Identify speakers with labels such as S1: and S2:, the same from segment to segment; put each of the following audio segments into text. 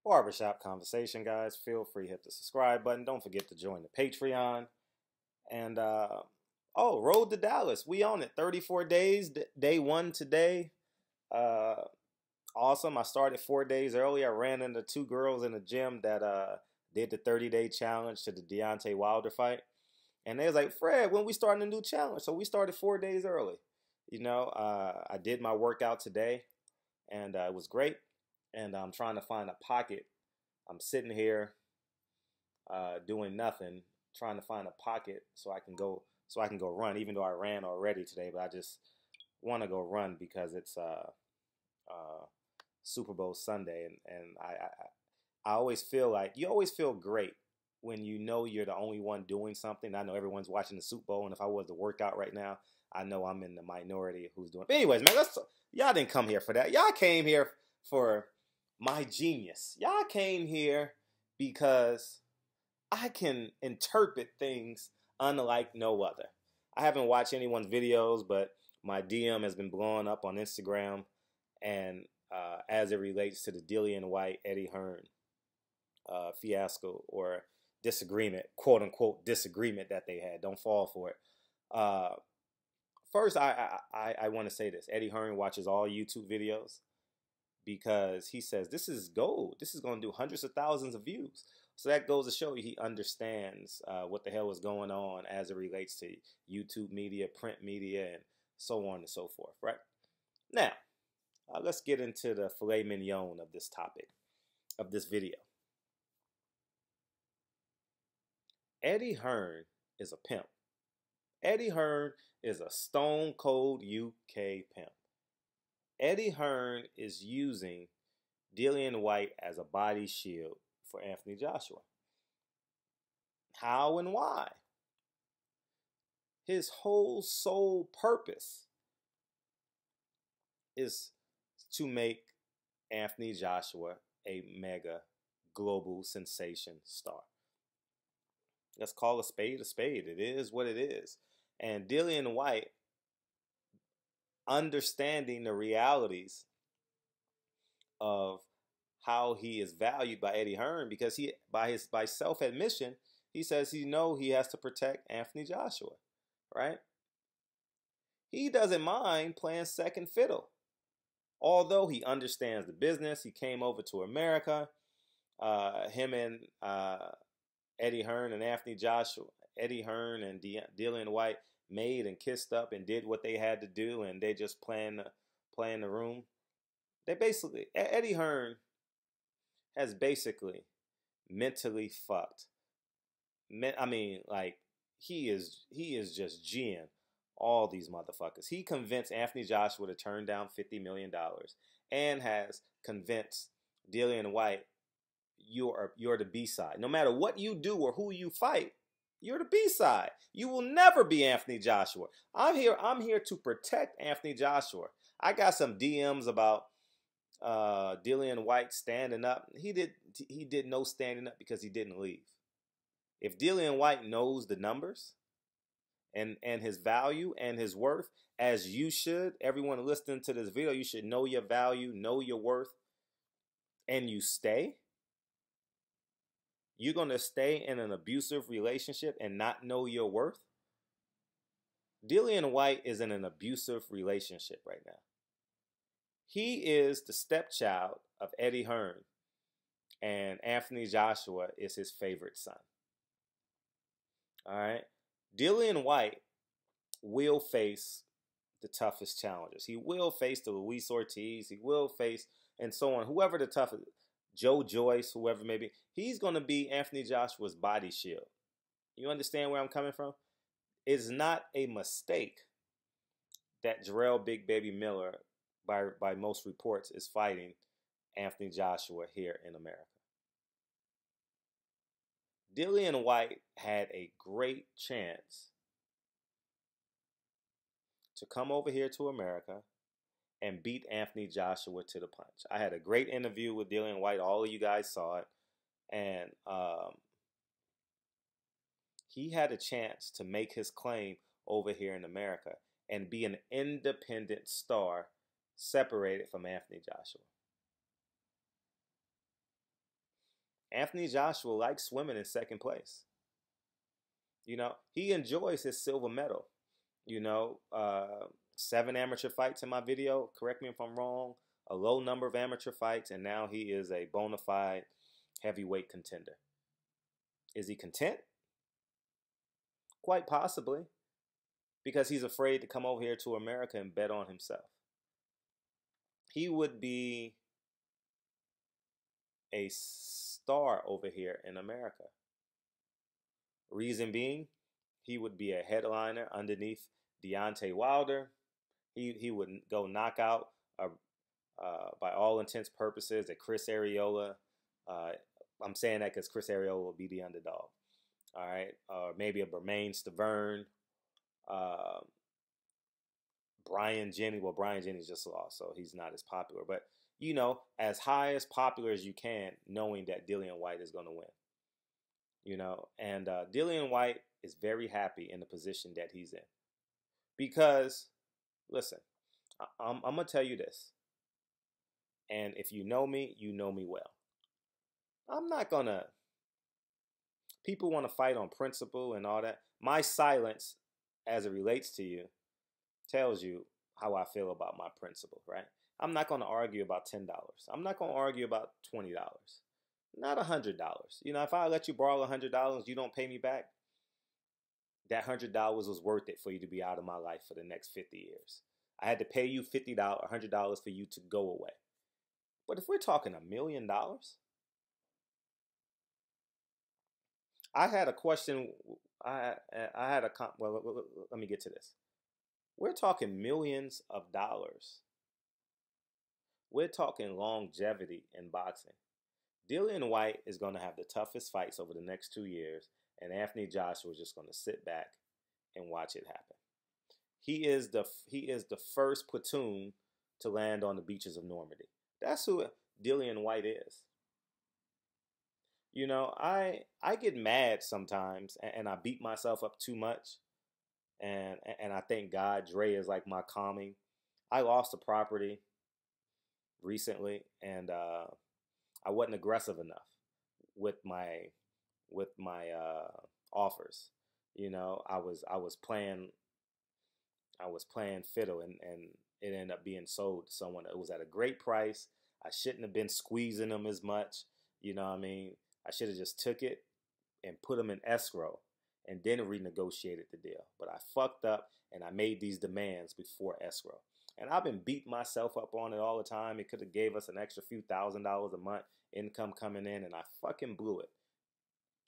S1: Barbershop conversation, guys. Feel free to hit the subscribe button. Don't forget to join the Patreon. And oh, road to Dallas. We on it. 34 days. Day one today. Uh, awesome. I started 4 days early. I ran into two girls in the gym that did the 30-day challenge to the Deontay Wilder fight. And they was like, Fred, when we starting a new challenge? So we started 4 days early. I did my workout today, and it was great. And I'm trying to find a pocket. I'm sitting here doing nothing, trying to find a pocket so I can go run. Even though I ran already today, but I just want to go run because it's Super Bowl Sunday, and I always feel like you always feel great when you know you're the only one doing something. I know everyone's watching the Super Bowl, and if I was to work out right now, I know I'm in the minority of who's doing it. But anyways, man, y'all didn't come here for that. Y'all came here for my genius. Y'all came here because I can interpret things unlike no other. I haven't watched anyone's videos, but my DM has been blowing up on Instagram, and as it relates to the Dillian Whyte, Eddie Hearn fiasco or disagreement, quote unquote disagreement that they had. Don't fall for it. First, I want to say this. Eddie Hearn watches all YouTube videos because he says this is gold. This is going to do hundreds of thousands of views. So that goes to show you he understands what the hell is going on as it relates to YouTube media, print media, and so on and so forth, right? Now, let's get into the filet mignon of this topic, of this video. Eddie Hearn is a pimp. Eddie Hearn is a stone cold UK pimp. Eddie Hearn is using Dillian Whyte as a body shield for Anthony Joshua. How and why? His whole sole purpose is to make Anthony Joshua a mega global sensation star. Let's call a spade a spade. It is what it is. And Dillian Whyte, understanding the realities of how he is valued by Eddie Hearn, because he, by self-admission, he says he has to protect Anthony Joshua, right? He doesn't mind playing second fiddle. Although he understands the business, he came over to America. Him and Eddie Hearn and Anthony Joshua, Eddie Hearn and Dillian Whyte made and kissed up and did what they had to do, and they just play in the room. They basically, Eddie Hearn has basically mentally fucked. I mean, like, he is just G'ing all these motherfuckers. He convinced Anthony Joshua to turn down $50 million and has convinced Dillian Whyte, you're the B-side. No matter what you do or who you fight, you're the B-side. You will never be Anthony Joshua. I'm here to protect Anthony Joshua. I got some DMs about Dillian Whyte standing up. He did no standing up because he didn't leave. If Dillian Whyte knows the numbers and his value and his worth, as you should, everyone listening to this video, you should know your value, know your worth, and you stay. You're going to stay in an abusive relationship and not know your worth? Dillian Whyte is in an abusive relationship right now. He is the stepchild of Eddie Hearn, and Anthony Joshua is his favorite son. All right? Dillian Whyte will face the toughest challenges. He will face the Luis Ortiz. He will face, and so on, whoever the toughest, Joe Joyce, whoever may be, he's going to be Anthony Joshua's body shield. You understand where I'm coming from? It's not a mistake that Jarrell Big Baby Miller, by most reports, is fighting Anthony Joshua here in America. Dillian Whyte had a great chance to come over here to America and beat Anthony Joshua to the punch. I had a great interview with Dillian Whyte. All of you guys saw it. And he had a chance to make his claim over here in America and be an independent star separated from Anthony Joshua. Anthony Joshua likes swimming in second place. You know, he enjoys his silver medal. You know, 7 amateur fights in my video. Correct me if I'm wrong. A low number of amateur fights, and now he is a bona fide heavyweight contender. Is he content? Quite possibly, because he's afraid to come over here to America and bet on himself. He would be a star over here in America. Reason being, he would be a headliner underneath Deontay Wilder. He would go knockout, by all intents purposes, at Chris Arreola. I'm saying that because Chris Arreola will be the underdog. All right, maybe a Bermain Stavern, Brian Jennings. Well, Brian Jennings just lost, so he's not as popular. But, you know, as high as popular as you can, knowing that Dillian Whyte is going to win. You know, and Dillian Whyte is very happy in the position that he's in. Because, listen, I'm going to tell you this. And if you know me well. I'm not going to... People want to fight on principle and all that. My silence, as it relates to you, tells you how I feel about my principle, right? I'm not going to argue about $10. I'm not going to argue about $20. Not $100. You know, if I let you borrow $100, you don't pay me back, that $100 was worth it for you to be out of my life for the next 50 years. I had to pay you $50, $100 for you to go away. But if we're talking $1 million, I had a question. Well, let me get to this. We're talking millions of dollars. We're talking longevity in boxing. Dillian Whyte is going to have the toughest fights over the next 2 years, and Anthony Joshua is just going to sit back and watch it happen. He is the first platoon to land on the beaches of Normandy. That's who Dillian Whyte is. You know, I get mad sometimes, and I beat myself up too much, and I thank God Dre is like my calming. I lost a property recently, and I wasn't aggressive enough with my offers. You know, I was playing fiddle, and it ended up being sold to someone. It was at a great price. I shouldn't have been squeezing them as much. You know what I mean? I should have just took it and put them in escrow and then renegotiated the deal. But I fucked up, and I made these demands before escrow. And I've been beating myself up on it all the time. It could have gave us an extra few $1,000s a month income coming in, and I fucking blew it,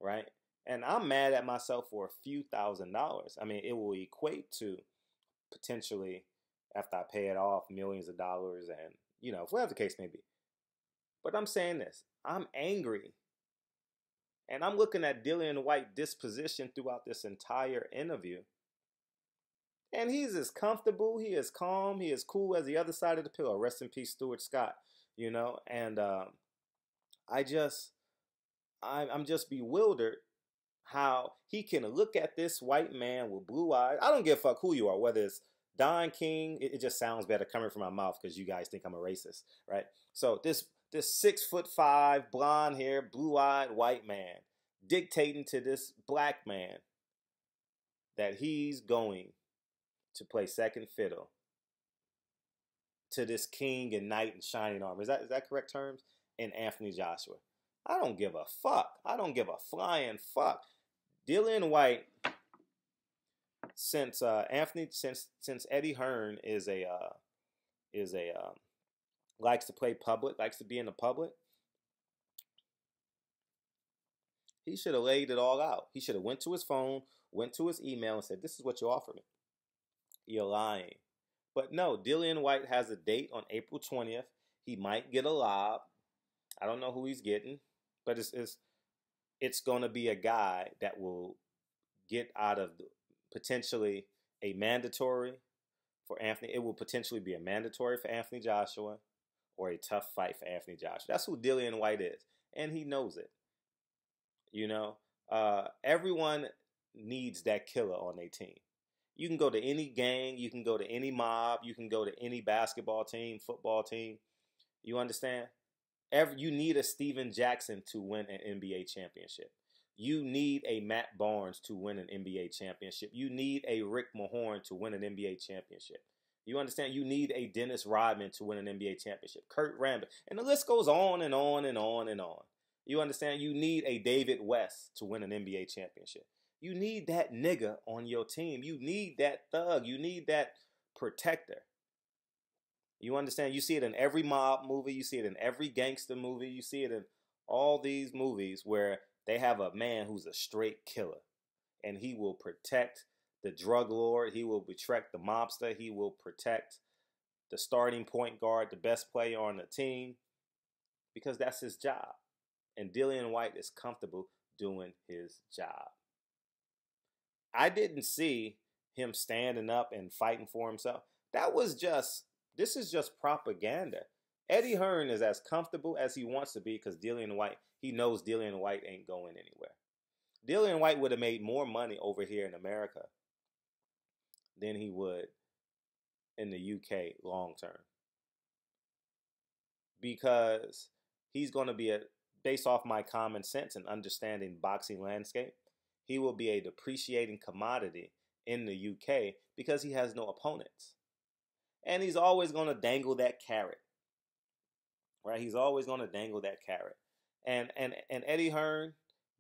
S1: right? And I'm mad at myself for a few $1,000s. I mean, it will equate to potentially, after I pay it off, millions of dollars, and, you know, whatever the case may be. But I'm saying this. I'm angry. And I'm looking at Dillian Whyte's disposition throughout this entire interview. And he's as comfortable, he is calm, he is cool as the other side of the pillow. Rest in peace, Str8, you know. And I'm just bewildered how he can look at this white man with blue eyes. I don't give a fuck who you are, whether it's Don King. It just sounds better coming from my mouth because you guys think I'm a racist, right? So this 6'5", blonde hair, blue-eyed white man dictating to this black man that he's going to play second fiddle to this king and knight in shining armor. Is that correct terms? And Anthony Joshua. I don't give a fuck. I don't give a flying fuck. Dillian Whyte, since Eddie Hearn is likes to play public, likes to be in the public, he should have laid it all out. He should have went to his phone, went to his email, and said, "This is what you offer me." You're lying. But no, Dillian Whyte has a date on April 20th. He might get a lob. I don't know who he's getting, but it's going to be a guy that will get out of potentially a mandatory for Anthony. It will potentially be a mandatory for Anthony Joshua or a tough fight for Anthony Joshua. That's who Dillian Whyte is, and he knows it. You know, everyone needs that killer on their team. You can go to any gang, you can go to any mob, you can go to any basketball team, football team. You understand? You need a Steven Jackson to win an NBA championship. You need a Matt Barnes to win an NBA championship. You need a Rick Mahorn to win an NBA championship. You understand? You need a Dennis Rodman to win an NBA championship. Kurt Rambis. And the list goes on and on and on and on. You understand? You need a David West to win an NBA championship. You need that nigga on your team. You need that thug. You need that protector. You understand? You see it in every mob movie. You see it in every gangster movie. You see it in all these movies where they have a man who's a straight killer. And he will protect the drug lord. He will protect the mobster. He will protect the starting point guard, the best player on the team. Because that's his job. And Dillian Whyte is comfortable doing his job. I didn't see him standing up and fighting for himself. This is just propaganda. Eddie Hearn is as comfortable as he wants to be because he knows Dillian Whyte ain't going anywhere. Dillian Whyte would have made more money over here in America than he would in the UK long term. Because he's going to be, based off my common sense and understanding boxing landscape, he will be a depreciating commodity in the UK because he has no opponents. And he's always going to dangle that carrot. Right? He's always going to dangle that carrot. And Eddie Hearn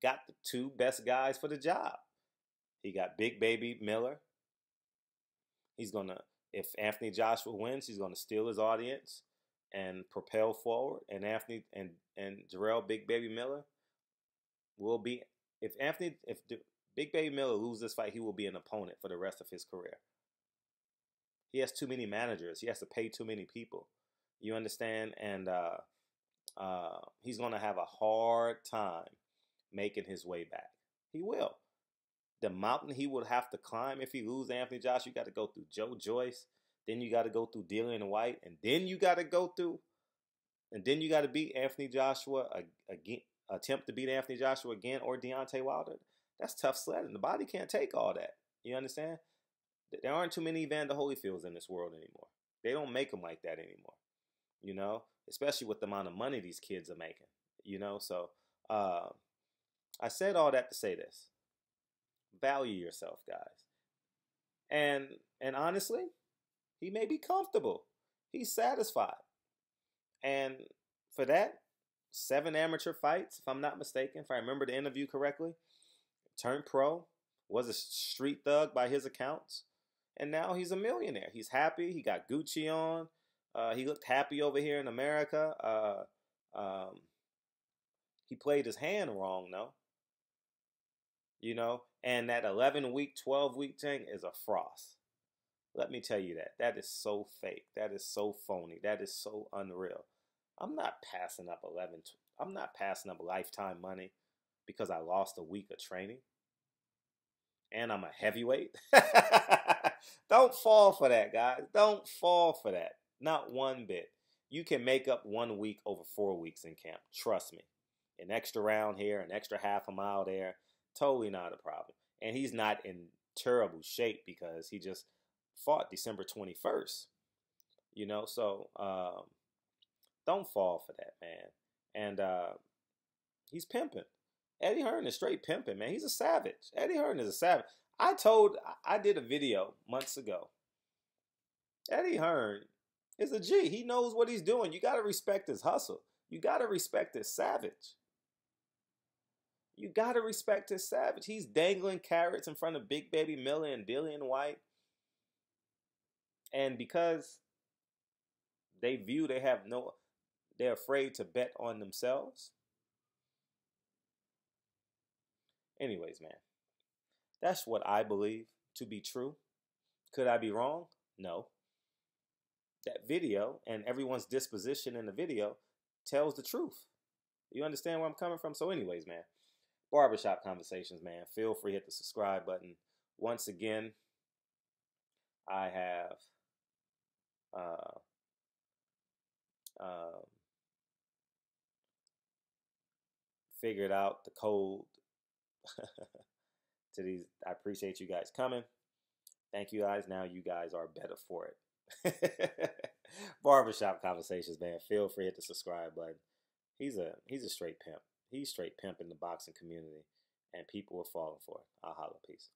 S1: got the two best guys for the job. He got Big Baby Miller. If Anthony Joshua wins, he's going to steal his audience and propel forward. And Jarrell Big Baby Miller will be, if Big Baby Miller loses this fight, he will be an opponent for the rest of his career. He has too many managers. He has to pay too many people. You understand? And he's going to have a hard time making his way back. He will. The mountain he would have to climb if he loses Anthony Joshua, you got to go through Joe Joyce. Then you got to go through Dillian Whyte. And then you got to beat Anthony Joshua again, attempt to beat Anthony Joshua again or Deontay Wilder. That's tough sledding. The body can't take all that. You understand? There aren't too many Evander Holyfields in this world anymore. They don't make them like that anymore. You know, especially with the amount of money these kids are making. You know, so I said all that to say this. Value yourself, guys. And honestly, he may be comfortable. He's satisfied. And for that, 7 amateur fights, if I'm not mistaken, if I remember the interview correctly, turned pro, was a street thug by his accounts, and now he's a millionaire. He's happy. He got Gucci on. He looked happy over here in America. He played his hand wrong, though. You know, and that 11-week, 12-week thing is a frost. Let me tell you that. That is so fake. That is so phony. That is so unreal. I'm not passing up lifetime money because I lost a week of training. And I'm a heavyweight. Don't fall for that, guys. Don't fall for that. Not one bit. You can make up 1 week over 4 weeks in camp. Trust me. An extra round here, an extra half a mile there. Totally not a problem. And he's not in terrible shape because he just fought December 21st. You know, so don't fall for that, man. And he's pimping. Eddie Hearn is straight pimping, man. He's a savage. Eddie Hearn is a savage. I did a video months ago. Eddie Hearn is a G. He knows what he's doing. You got to respect his hustle. You got to respect his savage. You got to respect his savage. He's dangling carrots in front of Big Baby Miller and Dillian Whyte. And because they're afraid to bet on themselves. Anyways, man, that's what I believe to be true. Could I be wrong? No. That video and everyone's disposition in the video tells the truth. You understand where I'm coming from? So anyways, man, Barbershop Conversations, man, feel free to hit the subscribe button. Once again, I have figured out the code to these. I appreciate you guys coming. Thank you guys. Now you guys are better for it. Barbershop Conversations, man. Feel free to hit the subscribe button. He's a straight pimp. He's straight pimp in the boxing community, and people are falling for it. I'll holla. Peace.